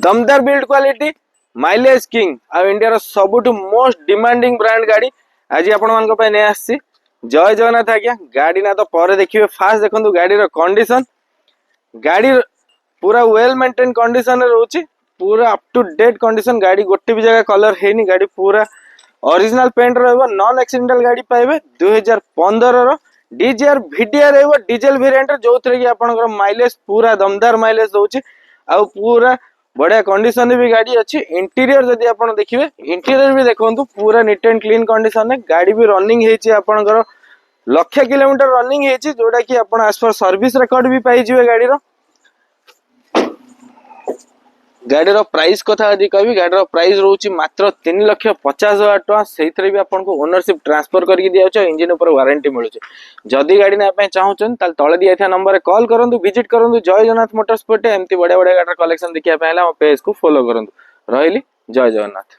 दमदार build quality mileage king आ India सबुठ most demanding brand गाड़ी आज आपण मान नहीं आसी। जय जगन्नाथ आज्ञा। गाड़ी ना तो पर देखिए फास्ट देखो गाड़ी कंडीशन गाड़ी पूरा वेल मेंटेन कंडीशन रोचे पूरा अप टू डेट कंडीशन गाड़ी गोटे भी जगह कलर है गाड़ी पूरा ओरिजिनल पेंट रहा नॉन एक्सीडेंटल गाड़ी पाइबे 2015 डीजीआर वीडीआर रहा डीजेल वेरिएंट जो थे कि आपंकर माइलेज पूरा दमदार माइलेज दौर आ पूरा बढ़िया कंडीशन भी गाड़ी अच्छी। इंटीरियर जदि आप देखिए इंटीरियर भी देखो पूरा नीट एंड क्लीन कंडीशन है। गाड़ी भी रनिंग होकर 1,00,000 किलोमीटर रनिंग होती जोटा कि आप एज पर सर्विस रिकॉर्ड भी पाइबे। गाड़ीर प्राइस कथा यदि कह गाड़ीर प्राइस रोचे मात्र 3,50,000 टका से भी आपको ओनरशिप ट्रांसफर करके दिया इंजिन ऊपर वारंटी मिलूँ। जदि गाड़ी ना चाहूँ तले दिया नंबर कॉल करूँ विजिट करूँ जय जगन्नाथ मोटर्स एमती बढ़िया बढ़िया गाड़ी कलेक्शन देखा पेज को फॉलो करूँ। रही जय जगन्नाथ।